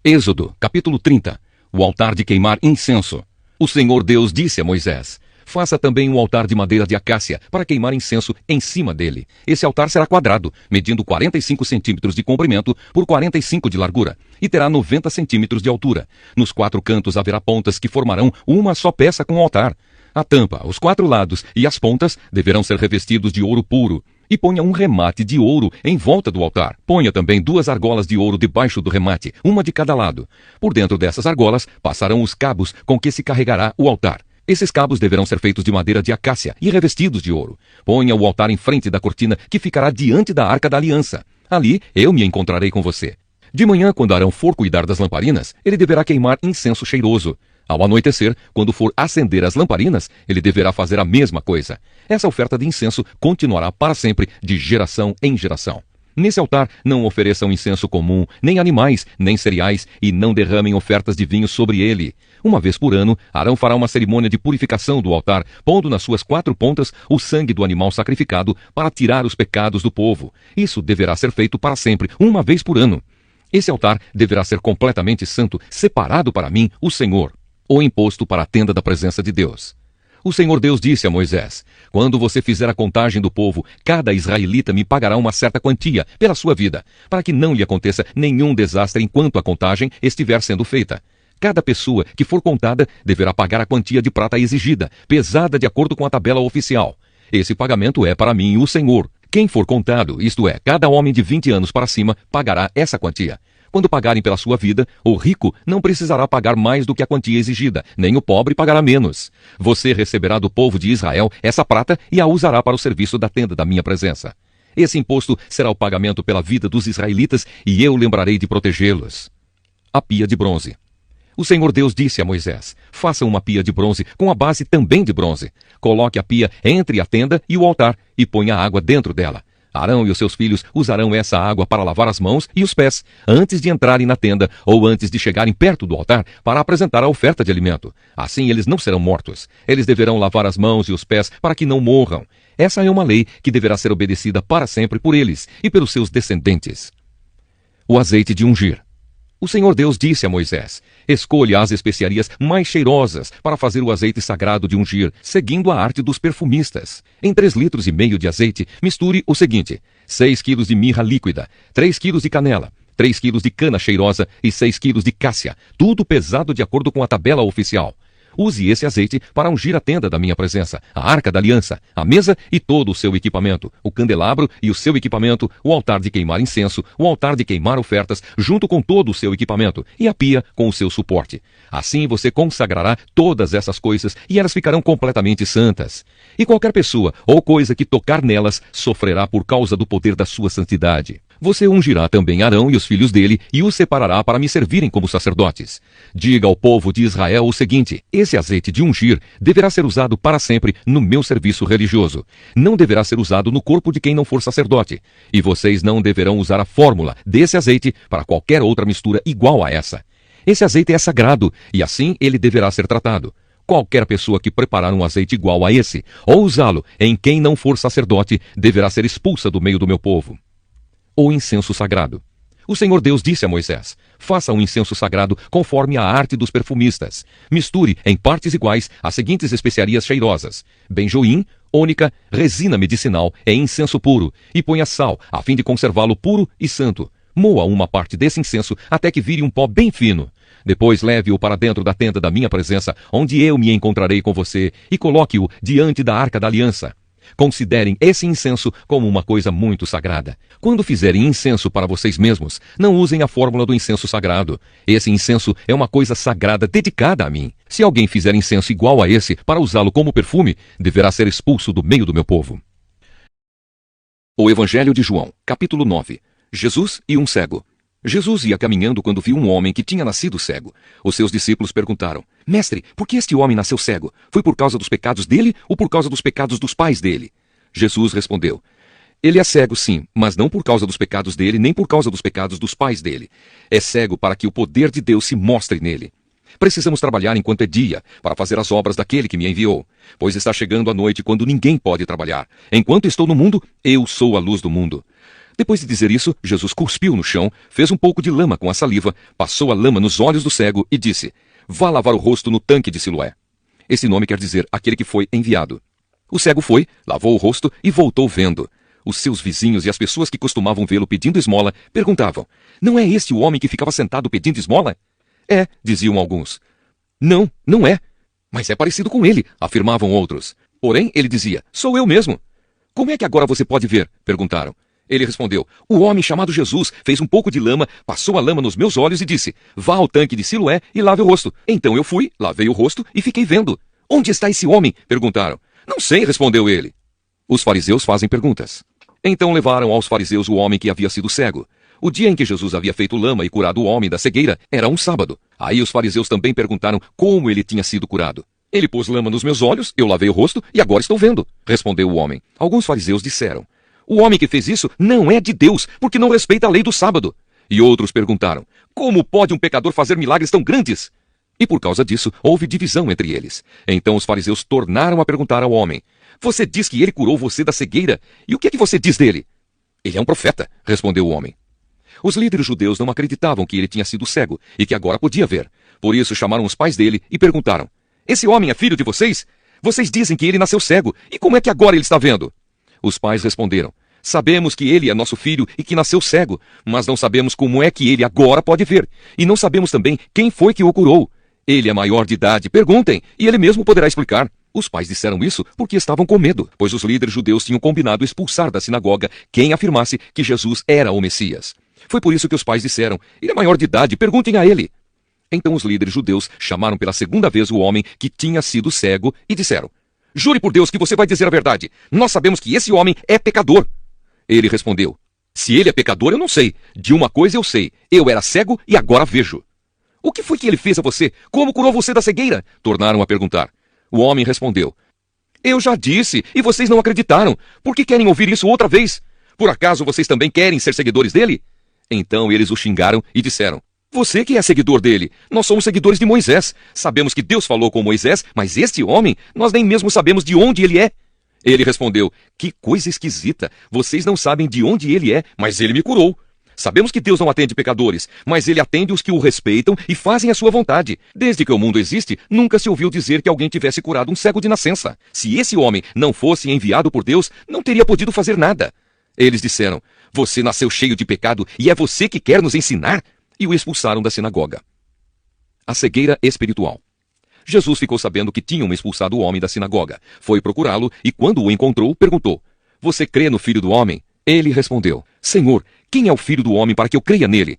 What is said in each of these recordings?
Êxodo, capítulo 30. O altar de queimar incenso. O Senhor Deus disse a Moisés: faça também um altar de madeira de acácia para queimar incenso em cima dele. Esse altar será quadrado, medindo 45 centímetros de comprimento por 45 de largura, e terá 90 centímetros de altura. Nos 4 cantos haverá pontas que formarão uma só peça com o altar. A tampa, os 4 lados e as pontas deverão ser revestidos de ouro puro. E ponha um remate de ouro em volta do altar. Ponha também 2 argolas de ouro debaixo do remate, uma de cada lado. Por dentro dessas argolas passarão os cabos com que se carregará o altar. Esses cabos deverão ser feitos de madeira de acácia e revestidos de ouro. Ponha o altar em frente da cortina que ficará diante da Arca da Aliança. Ali eu me encontrarei com você. De manhã, quando Arão for cuidar das lamparinas, ele deverá queimar incenso cheiroso. Ao anoitecer, quando for acender as lamparinas, ele deverá fazer a mesma coisa. Essa oferta de incenso continuará para sempre, de geração em geração. Nesse altar não ofereçam incenso comum, nem animais, nem cereais, e não derramem ofertas de vinho sobre ele. Uma vez por ano, Arão fará uma cerimônia de purificação do altar, pondo nas suas 4 pontas o sangue do animal sacrificado para tirar os pecados do povo. Isso deverá ser feito para sempre, uma vez por ano. Esse altar deverá ser completamente santo, separado para mim, o Senhor, ou imposto para a tenda da presença de Deus. O Senhor Deus disse a Moisés: quando você fizer a contagem do povo, cada israelita me pagará uma certa quantia pela sua vida, para que não lhe aconteça nenhum desastre enquanto a contagem estiver sendo feita. Cada pessoa que for contada deverá pagar a quantia de prata exigida, pesada de acordo com a tabela oficial. Esse pagamento é para mim, o Senhor. Quem for contado, isto é, cada homem de 20 anos para cima, pagará essa quantia. Quando pagarem pela sua vida, o rico não precisará pagar mais do que a quantia exigida, nem o pobre pagará menos. Você receberá do povo de Israel essa prata e a usará para o serviço da tenda da minha presença. Esse imposto será o pagamento pela vida dos israelitas e eu lembrarei de protegê-los. A pia de bronze. O Senhor Deus disse a Moisés: faça uma pia de bronze com a base também de bronze. Coloque a pia entre a tenda e o altar e ponha água dentro dela. Arão e os seus filhos usarão essa água para lavar as mãos e os pés, antes de entrarem na tenda ou antes de chegarem perto do altar para apresentar a oferta de alimento. Assim eles não serão mortos. Eles deverão lavar as mãos e os pés para que não morram. Essa é uma lei que deverá ser obedecida para sempre por eles e pelos seus descendentes. O azeite de ungir. O Senhor Deus disse a Moisés: escolha as especiarias mais cheirosas para fazer o azeite sagrado de ungir, seguindo a arte dos perfumistas. Em 3,5 litros de azeite, misture o seguinte: 6 quilos de mirra líquida, 3 quilos de canela, 3 quilos de cana cheirosa e 6 quilos de cássia, tudo pesado de acordo com a tabela oficial. Use esse azeite para ungir a tenda da minha presença, a arca da aliança, a mesa e todo o seu equipamento, o candelabro e o seu equipamento, o altar de queimar incenso, o altar de queimar ofertas, junto com todo o seu equipamento, e a pia com o seu suporte. Assim você consagrará todas essas coisas e elas ficarão completamente santas. E qualquer pessoa ou coisa que tocar nelas sofrerá por causa do poder da sua santidade. Você ungirá também Arão e os filhos dele e os separará para me servirem como sacerdotes. Diga ao povo de Israel o seguinte: esse azeite de ungir deverá ser usado para sempre no meu serviço religioso. Não deverá ser usado no corpo de quem não for sacerdote. E vocês não deverão usar a fórmula desse azeite para qualquer outra mistura igual a essa. Esse azeite é sagrado e assim ele deverá ser tratado. Qualquer pessoa que preparar um azeite igual a esse, ou usá-lo em quem não for sacerdote, deverá ser expulsa do meio do meu povo. O incenso sagrado. O Senhor Deus disse a Moisés: faça um incenso sagrado conforme a arte dos perfumistas. Misture em partes iguais as seguintes especiarias cheirosas: benjoim, ônica, resina medicinal e incenso puro, e ponha sal, a fim de conservá-lo puro e santo. Moa uma parte desse incenso até que vire um pó bem fino. Depois leve-o para dentro da tenda da minha presença, onde eu me encontrarei com você, e coloque-o diante da Arca da Aliança. Considerem esse incenso como uma coisa muito sagrada. Quando fizerem incenso para vocês mesmos, não usem a fórmula do incenso sagrado. Esse incenso é uma coisa sagrada dedicada a mim. Se alguém fizer incenso igual a esse para usá-lo como perfume, deverá ser expulso do meio do meu povo. O Evangelho de João, capítulo 9. Jesus e um cego. Jesus ia caminhando quando viu um homem que tinha nascido cego. Os seus discípulos perguntaram: Mestre, por que este homem nasceu cego? Foi por causa dos pecados dele ou por causa dos pecados dos pais dele? Jesus respondeu: Ele é cego, sim, mas não por causa dos pecados dele, nem por causa dos pecados dos pais dele. É cego para que o poder de Deus se mostre nele. Precisamos trabalhar enquanto é dia, para fazer as obras daquele que me enviou. Pois está chegando a noite quando ninguém pode trabalhar. Enquanto estou no mundo, eu sou a luz do mundo. Depois de dizer isso, Jesus cuspiu no chão, fez um pouco de lama com a saliva, passou a lama nos olhos do cego e disse: vá lavar o rosto no tanque de Siloé. Esse nome quer dizer aquele que foi enviado. O cego foi, lavou o rosto e voltou vendo. Os seus vizinhos e as pessoas que costumavam vê-lo pedindo esmola perguntavam: não é este o homem que ficava sentado pedindo esmola? É, diziam alguns. Não, não é. Mas é parecido com ele, afirmavam outros. Porém, ele dizia: sou eu mesmo. Como é que agora você pode ver? Perguntaram. Ele respondeu: o homem chamado Jesus fez um pouco de lama, passou a lama nos meus olhos e disse: vá ao tanque de Siloé e lave o rosto. Então eu fui, lavei o rosto e fiquei vendo. Onde está esse homem? Perguntaram. Não sei, respondeu ele. Os fariseus fazem perguntas. Então levaram aos fariseus o homem que havia sido cego. O dia em que Jesus havia feito lama e curado o homem da cegueira era um sábado. Aí os fariseus também perguntaram como ele tinha sido curado. Ele pôs lama nos meus olhos, eu lavei o rosto e agora estou vendo, respondeu o homem. Alguns fariseus disseram: o homem que fez isso não é de Deus, porque não respeita a lei do sábado. E outros perguntaram: como pode um pecador fazer milagres tão grandes? E por causa disso, houve divisão entre eles. Então os fariseus tornaram a perguntar ao homem: você diz que ele curou você da cegueira, e o que é que você diz dele? Ele é um profeta, respondeu o homem. Os líderes judeus não acreditavam que ele tinha sido cego e que agora podia ver. Por isso chamaram os pais dele e perguntaram: esse homem é filho de vocês? Vocês dizem que ele nasceu cego, e como é que agora ele está vendo? Os pais responderam: sabemos que ele é nosso filho e que nasceu cego, mas não sabemos como é que ele agora pode ver, e não sabemos também quem foi que o curou. Ele é maior de idade, perguntem, e ele mesmo poderá explicar. Os pais disseram isso porque estavam com medo, pois os líderes judeus tinham combinado expulsar da sinagoga quem afirmasse que Jesus era o Messias. Foi por isso que os pais disseram: ele é maior de idade, perguntem a ele. Então os líderes judeus chamaram pela segunda vez o homem que tinha sido cego e disseram: jure por Deus que você vai dizer a verdade. Nós sabemos que esse homem é pecador. Ele respondeu: se ele é pecador, eu não sei. De uma coisa eu sei: eu era cego e agora vejo. O que foi que ele fez a você? Como curou você da cegueira? Tornaram a perguntar. O homem respondeu: eu já disse, e vocês não acreditaram. Por que querem ouvir isso outra vez? Por acaso vocês também querem ser seguidores dele? Então eles o xingaram e disseram: você que é seguidor dele, nós somos seguidores de Moisés. Sabemos que Deus falou com Moisés, mas este homem, nós nem mesmo sabemos de onde ele é. Ele respondeu: que coisa esquisita, vocês não sabem de onde ele é, mas ele me curou. Sabemos que Deus não atende pecadores, mas ele atende os que o respeitam e fazem a sua vontade. Desde que o mundo existe, nunca se ouviu dizer que alguém tivesse curado um cego de nascença. Se esse homem não fosse enviado por Deus, não teria podido fazer nada. Eles disseram: você nasceu cheio de pecado e é você que quer nos ensinar? E o expulsaram da sinagoga. A cegueira espiritual. Jesus ficou sabendo que tinham expulsado o homem da sinagoga. Foi procurá-lo e, quando o encontrou, perguntou: você crê no Filho do Homem? Ele respondeu: Senhor, quem é o Filho do Homem para que eu creia nele?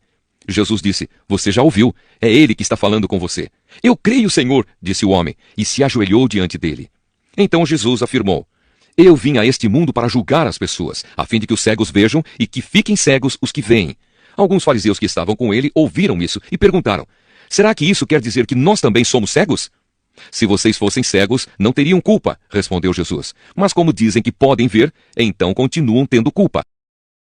Jesus disse: você já ouviu, é ele que está falando com você. Eu creio, Senhor, disse o homem, e se ajoelhou diante dele. Então Jesus afirmou: eu vim a este mundo para julgar as pessoas, a fim de que os cegos vejam e que fiquem cegos os que veem. Alguns fariseus que estavam com ele ouviram isso e perguntaram: será que isso quer dizer que nós também somos cegos? Se vocês fossem cegos, não teriam culpa, respondeu Jesus. Mas como dizem que podem ver, então continuam tendo culpa.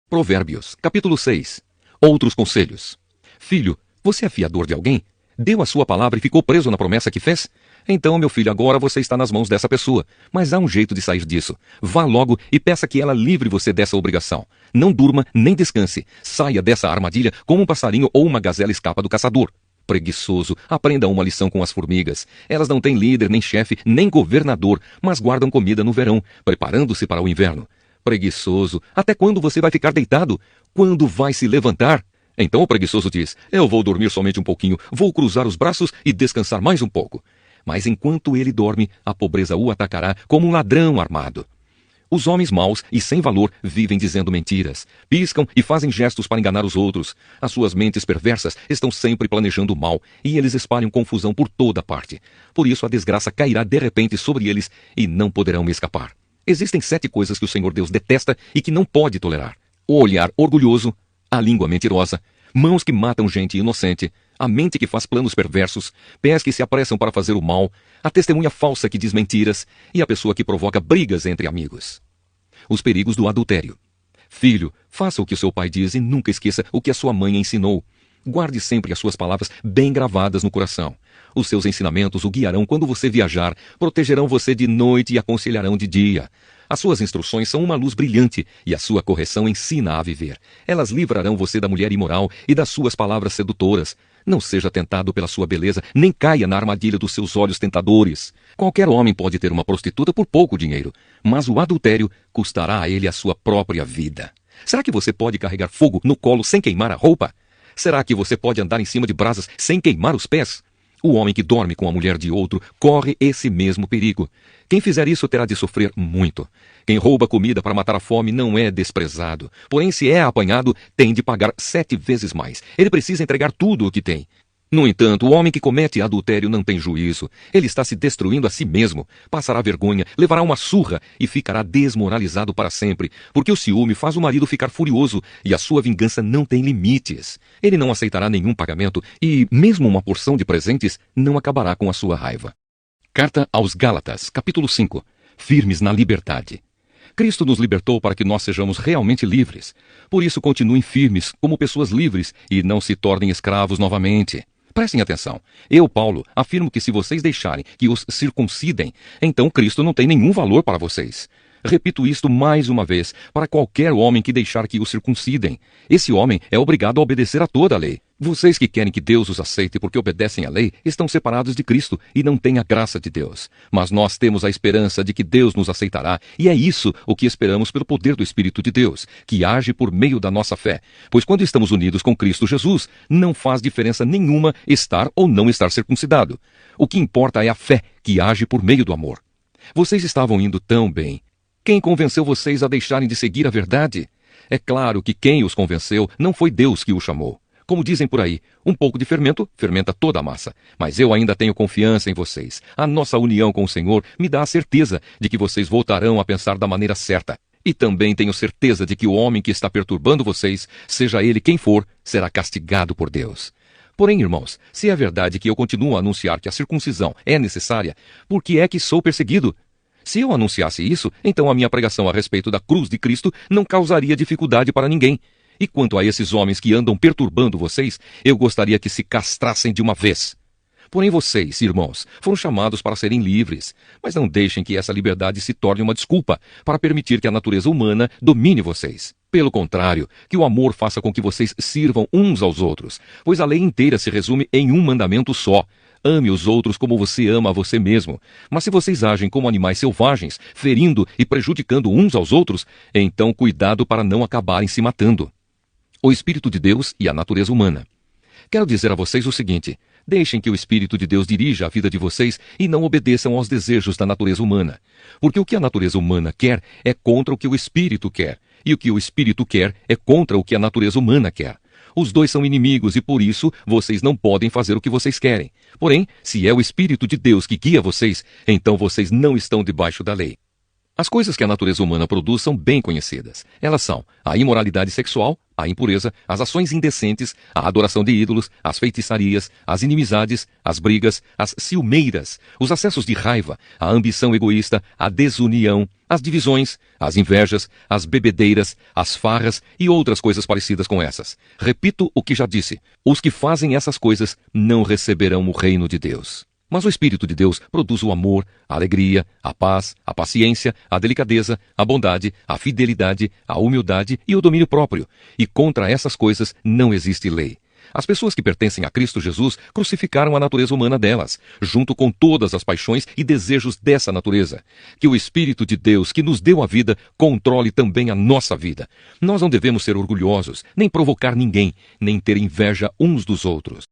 Provérbios, capítulo 6. Outros conselhos. Filho, você é fiador de alguém? Deu a sua palavra e ficou preso na promessa que fez? Então, meu filho, agora você está nas mãos dessa pessoa. Mas há um jeito de sair disso. Vá logo e peça que ela livre você dessa obrigação. Não durma nem descanse. Saia dessa armadilha como um passarinho ou uma gazela escapa do caçador. Preguiçoso, aprenda uma lição com as formigas. Elas não têm líder, nem chefe, nem governador, mas guardam comida no verão, preparando-se para o inverno. Preguiçoso, até quando você vai ficar deitado? Quando vai se levantar? Então o preguiçoso diz: eu vou dormir somente um pouquinho, vou cruzar os braços e descansar mais um pouco. Mas enquanto ele dorme, a pobreza o atacará como um ladrão armado. Os homens maus e sem valor vivem dizendo mentiras, piscam e fazem gestos para enganar os outros. As suas mentes perversas estão sempre planejando o mal e eles espalham confusão por toda parte. Por isso a desgraça cairá de repente sobre eles e não poderão escapar. Existem 7 coisas que o Senhor Deus detesta e que não pode tolerar: o olhar orgulhoso, a língua mentirosa, mãos que matam gente inocente, a mente que faz planos perversos, pés que se apressam para fazer o mal, a testemunha falsa que diz mentiras e a pessoa que provoca brigas entre amigos. Os perigos do adultério. Filho, faça o que o seu pai diz e nunca esqueça o que a sua mãe ensinou. Guarde sempre as suas palavras bem gravadas no coração. Os seus ensinamentos o guiarão quando você viajar, protegerão você de noite e aconselharão de dia. As suas instruções são uma luz brilhante e a sua correção ensina a viver. Elas livrarão você da mulher imoral e das suas palavras sedutoras. Não seja tentado pela sua beleza, nem caia na armadilha dos seus olhos tentadores. Qualquer homem pode ter uma prostituta por pouco dinheiro, mas o adultério custará a ele a sua própria vida. Será que você pode carregar fogo no colo sem queimar a roupa? Será que você pode andar em cima de brasas sem queimar os pés? O homem que dorme com a mulher de outro corre esse mesmo perigo. Quem fizer isso terá de sofrer muito. Quem rouba comida para matar a fome não é desprezado. Porém, se é apanhado, tem de pagar 7 vezes mais. Ele precisa entregar tudo o que tem. No entanto, o homem que comete adultério não tem juízo. Ele está se destruindo a si mesmo. Passará vergonha, levará uma surra e ficará desmoralizado para sempre. Porque o ciúme faz o marido ficar furioso e a sua vingança não tem limites. Ele não aceitará nenhum pagamento e, mesmo uma porção de presentes, não acabará com a sua raiva. Carta aos Gálatas, capítulo 5. Firmes na liberdade. Cristo nos libertou para que nós sejamos realmente livres. Por isso, continuem firmes como pessoas livres e não se tornem escravos novamente. Prestem atenção. Eu, Paulo, afirmo que se vocês deixarem que os circuncidem, então Cristo não tem nenhum valor para vocês. Repito isto mais uma vez, para qualquer homem que deixar que o circuncidem. Esse homem é obrigado a obedecer a toda a lei. Vocês que querem que Deus os aceite porque obedecem à lei, estão separados de Cristo e não têm a graça de Deus. Mas nós temos a esperança de que Deus nos aceitará, e é isso o que esperamos pelo poder do Espírito de Deus, que age por meio da nossa fé. Pois quando estamos unidos com Cristo Jesus, não faz diferença nenhuma estar ou não estar circuncidado. O que importa é a fé que age por meio do amor. Vocês estavam indo tão bem. Quem convenceu vocês a deixarem de seguir a verdade? É claro que quem os convenceu não foi Deus que os chamou. Como dizem por aí, um pouco de fermento fermenta toda a massa. Mas eu ainda tenho confiança em vocês. A nossa união com o Senhor me dá a certeza de que vocês voltarão a pensar da maneira certa. E também tenho certeza de que o homem que está perturbando vocês, seja ele quem for, será castigado por Deus. Porém, irmãos, se é verdade que eu continuo a anunciar que a circuncisão é necessária, por que é que sou perseguido? Se eu anunciasse isso, então a minha pregação a respeito da cruz de Cristo não causaria dificuldade para ninguém. E quanto a esses homens que andam perturbando vocês, eu gostaria que se castrassem de uma vez. Porém vocês, irmãos, foram chamados para serem livres, mas não deixem que essa liberdade se torne uma desculpa para permitir que a natureza humana domine vocês. Pelo contrário, que o amor faça com que vocês sirvam uns aos outros, pois a lei inteira se resume em um mandamento só. Ame os outros como você ama a você mesmo. Mas se vocês agem como animais selvagens, ferindo e prejudicando uns aos outros, então cuidado para não acabarem se matando. O Espírito de Deus e a natureza humana. Quero dizer a vocês o seguinte: deixem que o Espírito de Deus dirija a vida de vocês e não obedeçam aos desejos da natureza humana. Porque o que a natureza humana quer é contra o que o Espírito quer, e o que o Espírito quer é contra o que a natureza humana quer. Os dois são inimigos e por isso vocês não podem fazer o que vocês querem. Porém, se é o Espírito de Deus que guia vocês, então vocês não estão debaixo da lei. As coisas que a natureza humana produz são bem conhecidas. Elas são a imoralidade sexual, a impureza, as ações indecentes, a adoração de ídolos, as feitiçarias, as inimizades, as brigas, as ciumeiras, os acessos de raiva, a ambição egoísta, a desunião, as divisões, as invejas, as bebedeiras, as farras e outras coisas parecidas com essas. Repito o que já disse: os que fazem essas coisas não receberão o reino de Deus. Mas o Espírito de Deus produz o amor, a alegria, a paz, a paciência, a delicadeza, a bondade, a fidelidade, a humildade e o domínio próprio. E contra essas coisas não existe lei. As pessoas que pertencem a Cristo Jesus crucificaram a natureza humana delas, junto com todas as paixões e desejos dessa natureza. Que o Espírito de Deus, que nos deu a vida, controle também a nossa vida. Nós não devemos ser orgulhosos, nem provocar ninguém, nem ter inveja uns dos outros.